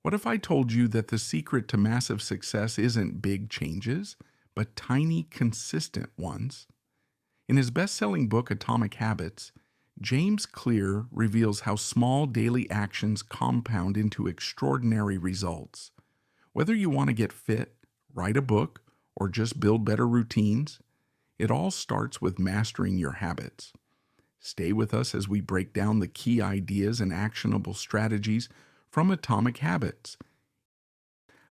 What if I told you that the secret to massive success isn't big changes, but tiny, consistent ones? In his best selling book, Atomic Habits, James Clear reveals how small daily actions compound into extraordinary results. Whether you want to get fit, write a book, or just build better routines, it all starts with mastering your habits. Stay with us as we break down the key ideas and actionable strategies from Atomic Habits.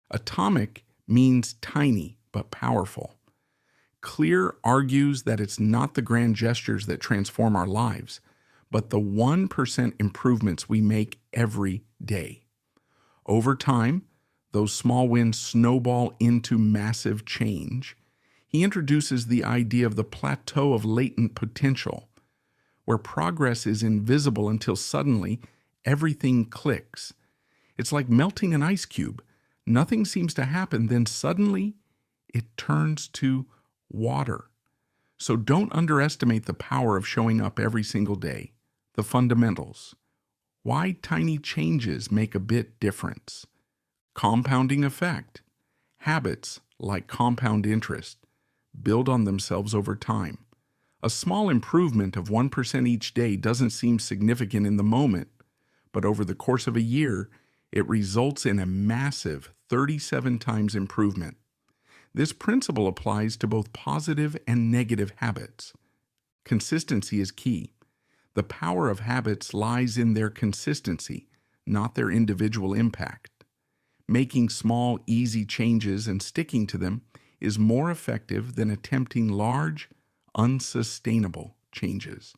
Atomic means tiny but powerful. Clear argues that it's not the grand gestures that transform our lives, but the 1% improvements we make every day. Over time, those small wins snowball into massive change. He introduces the idea of the plateau of latent potential, where progress is invisible until suddenly everything clicks. It's like melting an ice cube. Nothing seems to happen, then suddenly it turns to water. So don't underestimate the power of showing up every single day. The fundamentals. Why tiny changes make a bit difference. Compounding effect. Habits, like compound interest, build on themselves over time. A small improvement of 1% each day doesn't seem significant in the moment, but over the course of a year, it results in a massive 37 times improvement. This principle applies to both positive and negative habits. Consistency is key. The power of habits lies in their consistency, not their individual impact. Making small, easy changes and sticking to them is more effective than attempting large, unsustainable changes.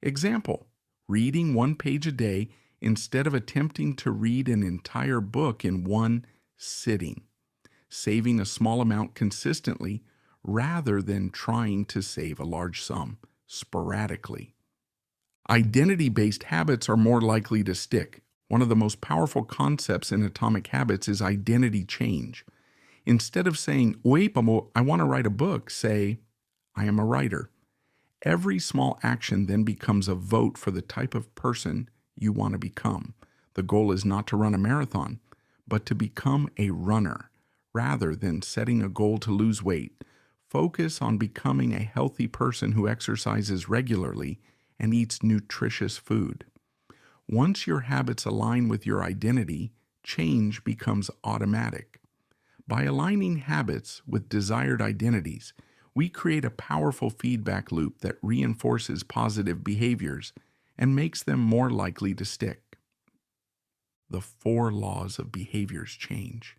Example, reading 1 page a day instead of attempting to read an entire book in one sitting. Saving a small amount consistently rather than trying to save a large sum sporadically. Identity-based habits are more likely to stick. One of the most powerful concepts in Atomic Habits is identity change. Instead of saying, I want to write a book, say, I am a writer. Every small action then becomes a vote for the type of person you want to become. The goal is not to run a marathon, but to become a runner. Rather than setting a goal to lose weight, focus on becoming a healthy person who exercises regularly and eats nutritious food. Once your habits align with your identity, change becomes automatic. By aligning habits with desired identities, we create a powerful feedback loop that reinforces positive behaviors and makes them more likely to stick. The 4 laws of behaviors change.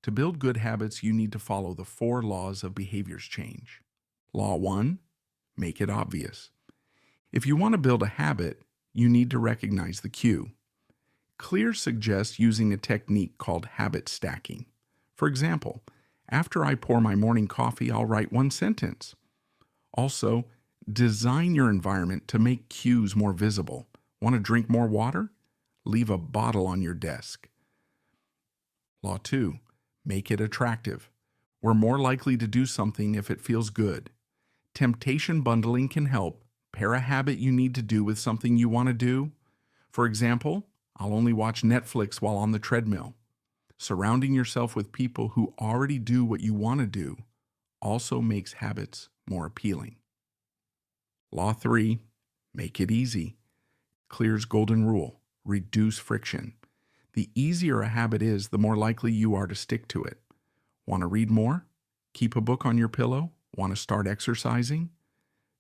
To build good habits, you need to follow the 4 laws of behaviors change. Law 1, make it obvious. If you want to build a habit, you need to recognize the cue. Clear suggests using a technique called habit stacking. For example, after I pour my morning coffee, I'll write 1 sentence. Also, design your environment to make cues more visible. Want to drink more water? Leave a bottle on your desk. Law 2, make it attractive. We're more likely to do something if it feels good. Temptation bundling can help. Pair a habit you need to do with something you want to do. For example, I'll only watch Netflix while on the treadmill. Surrounding yourself with people who already do what you want to do also makes habits more appealing. Law 3, make it easy. Clear's golden rule, reduce friction. The easier a habit is, the more likely you are to stick to it. Want to read more? Keep a book on your pillow? Want to start exercising?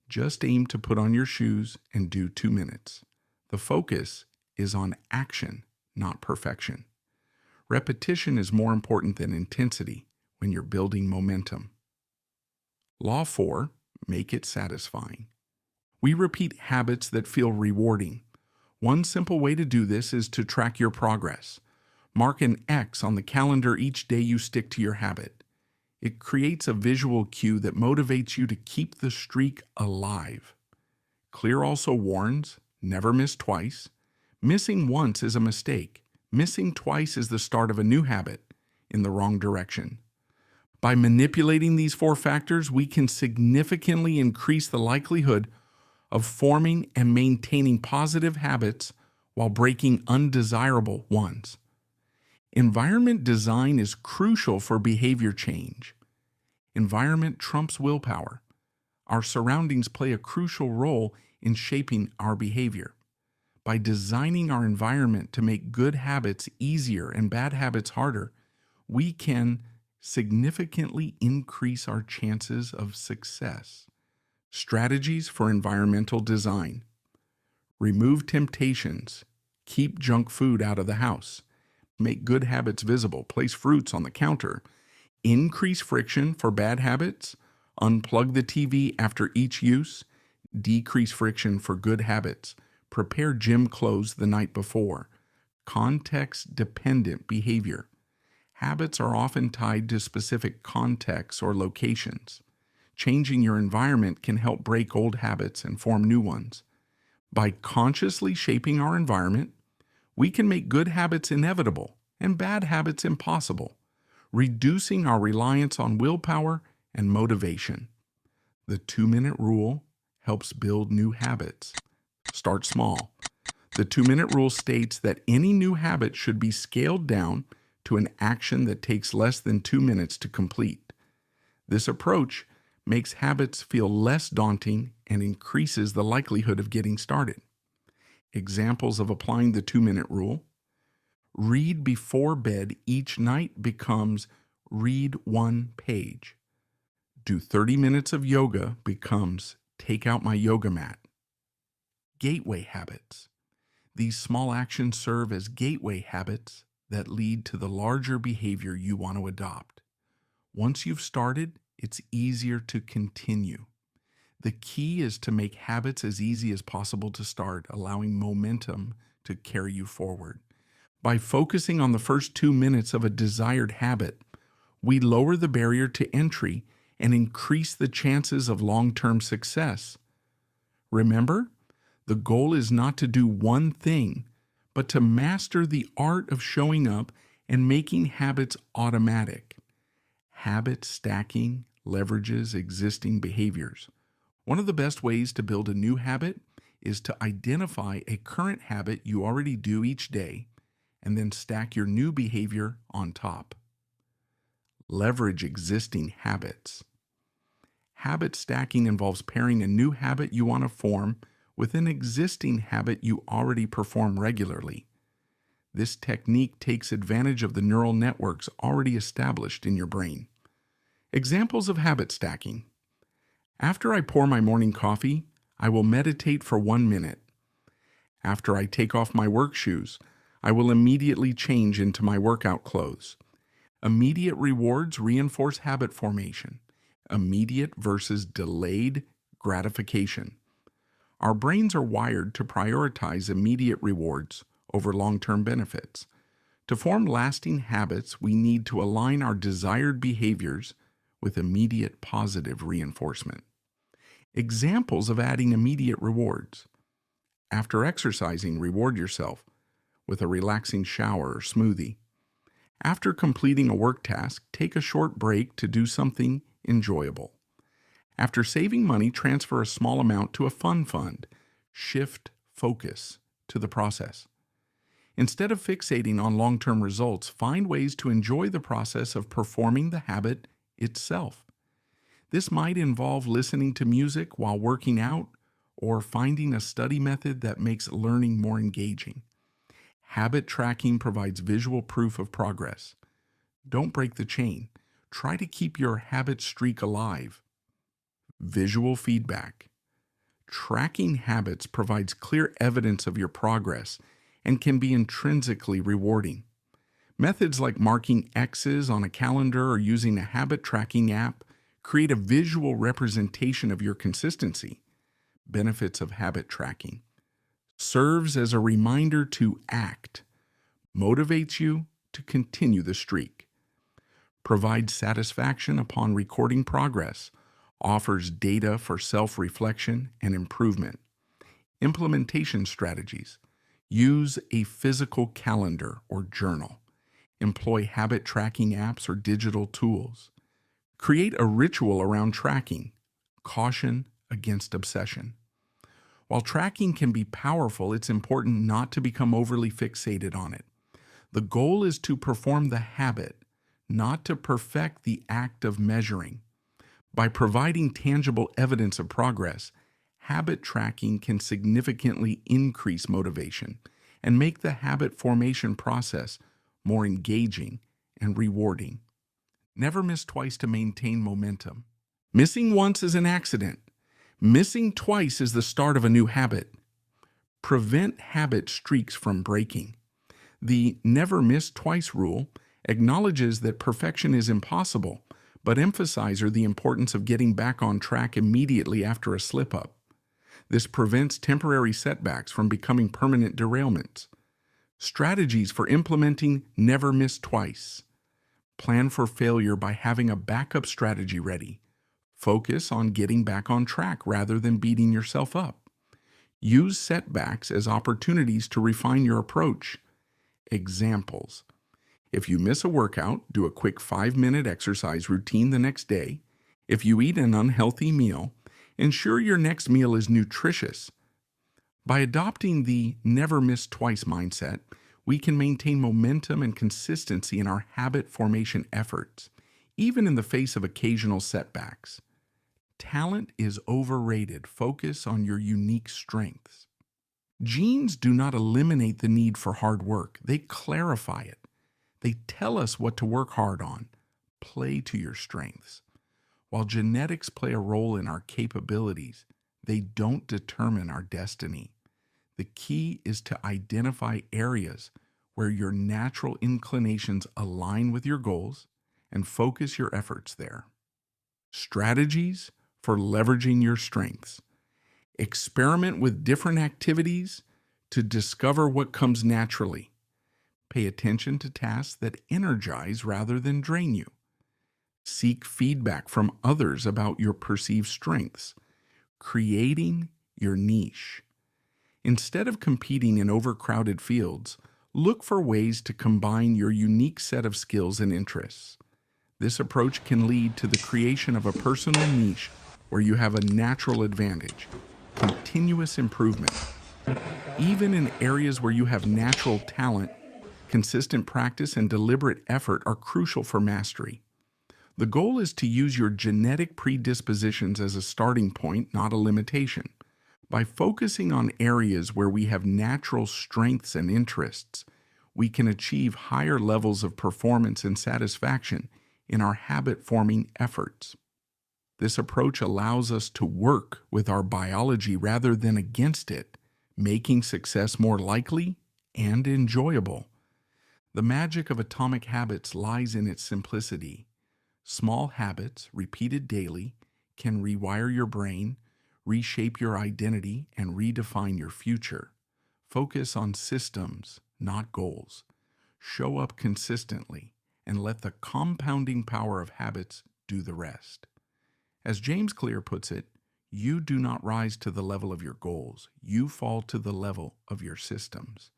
Just aim to put on your shoes and do 2 minutes. The focus is on action, not perfection. Repetition is more important than intensity when you're building momentum. Law 4, make it satisfying. We repeat habits that feel rewarding. One simple way to do this is to track your progress. Mark an X on the calendar each day you stick to your habit. It creates a visual cue that motivates you to keep the streak alive. Clear also warns, never miss twice. Missing once is a mistake. Missing twice is the start of a new habit in the wrong direction. By manipulating these 4 factors, we can significantly increase the likelihood of forming and maintaining positive habits while breaking undesirable ones. Environment design is crucial for behavior change. Environment trumps willpower. Our surroundings play a crucial role in shaping our behavior. By designing our environment to make good habits easier and bad habits harder, we can significantly increase our chances of success. Strategies for environmental design. Remove temptations. Keep junk food out of the house. Make good habits visible. Place fruits on the counter. Increase friction for bad habits. Unplug the TV after each use. Decrease friction for good habits. Prepare gym clothes the night before. Context-dependent behavior. Habits are often tied to specific contexts or locations. Changing your environment can help break old habits and form new ones. By consciously shaping our environment, we can make good habits inevitable and bad habits impossible, reducing our reliance on willpower and motivation. The 2-minute rule helps build new habits. Start small. The 2-minute rule states that any new habit should be scaled down to an action that takes less than 2 minutes to complete. This approach makes habits feel less daunting and increases the likelihood of getting started. Examples of applying the 2-minute rule. Read before bed each night becomes read 1 page. Do 30 minutes of yoga becomes take out my yoga mat. Gateway habits. These small actions serve as gateway habits that lead to the larger behavior you want to adopt. Once you've started, it's easier to continue. The key is to make habits as easy as possible to start, allowing momentum to carry you forward. By focusing on the first 2 minutes of a desired habit, we lower the barrier to entry and increase the chances of long-term success. Remember, the goal is not to do one thing, but to master the art of showing up and making habits automatic. Habit stacking leverages existing behaviors. One of the best ways to build a new habit is to identify a current habit you already do each day and then stack your new behavior on top. Leverage existing habits. Habit stacking involves pairing a new habit you want to form with an existing habit you already perform regularly. This technique takes advantage of the neural networks already established in your brain. Examples of habit stacking. After I pour my morning coffee, I will meditate for 1 minute. After I take off my work shoes, I will immediately change into my workout clothes. Immediate rewards reinforce habit formation. Immediate versus delayed gratification. Our brains are wired to prioritize immediate rewards over long-term benefits. To form lasting habits, we need to align our desired behaviors with immediate positive reinforcement. Examples of adding immediate rewards. After exercising, reward yourself with a relaxing shower or smoothie. After completing a work task, take a short break to do something enjoyable. After saving money, transfer a small amount to a fun fund. Shift focus to the process. Instead of fixating on long-term results, find ways to enjoy the process of performing the habit itself. This might involve listening to music while working out or finding a study method that makes learning more engaging. Habit tracking provides visual proof of progress. Don't break the chain. Try to keep your habit streak alive. Visual feedback. Tracking habits provides clear evidence of your progress and can be intrinsically rewarding. Methods like marking X's on a calendar or using a habit tracking app create a visual representation of your consistency. Benefits of habit tracking. Serves as a reminder to act. Motivates you to continue the streak. Provides satisfaction upon recording progress. Offers data for self-reflection and improvement. Implementation strategies. Use a physical calendar or journal. Employ habit tracking apps or digital tools. Create a ritual around tracking. Caution against obsession. While tracking can be powerful, it's important not to become overly fixated on it. The goal is to perform the habit, not to perfect the act of measuring. By providing tangible evidence of progress, habit tracking can significantly increase motivation and make the habit formation process more engaging and rewarding. Never miss twice to maintain momentum. Missing once is an accident. Missing twice is the start of a new habit. Prevent habit streaks from breaking. The never miss twice rule acknowledges that perfection is impossible, but emphasizes the importance of getting back on track immediately after a slip-up. This prevents temporary setbacks from becoming permanent derailments. Strategies for implementing never miss twice. Plan for failure by having a backup strategy ready. Focus on getting back on track rather than beating yourself up. Use setbacks as opportunities to refine your approach. Examples. If you miss a workout, do a quick 5-minute exercise routine the next day. If you eat an unhealthy meal, ensure your next meal is nutritious. By adopting the never miss twice mindset, we can maintain momentum and consistency in our habit formation efforts, even in the face of occasional setbacks. Talent is overrated. Focus on your unique strengths. Genes do not eliminate the need for hard work. They clarify it. They tell us what to work hard on. Play to your strengths. While genetics play a role in our capabilities, they don't determine our destiny. The key is to identify areas where your natural inclinations align with your goals and focus your efforts there. Strategies for leveraging your strengths. Experiment with different activities to discover what comes naturally. Pay attention to tasks that energize rather than drain you. Seek feedback from others about your perceived strengths, creating your niche. Instead of competing in overcrowded fields, look for ways to combine your unique set of skills and interests. This approach can lead to the creation of a personal niche where you have a natural advantage, continuous improvement. Even in areas where you have natural talent, consistent practice and deliberate effort are crucial for mastery. The goal is to use your genetic predispositions as a starting point, not a limitation. By focusing on areas where we have natural strengths and interests, we can achieve higher levels of performance and satisfaction in our habit-forming efforts. This approach allows us to work with our biology rather than against it, making success more likely and enjoyable. The magic of atomic habits lies in its simplicity. Small habits, repeated daily, can rewire your brain, reshape your identity, and redefine your future. Focus on systems, not goals. Show up consistently, and let the compounding power of habits do the rest. As James Clear puts it, you do not rise to the level of your goals. You fall to the level of your systems.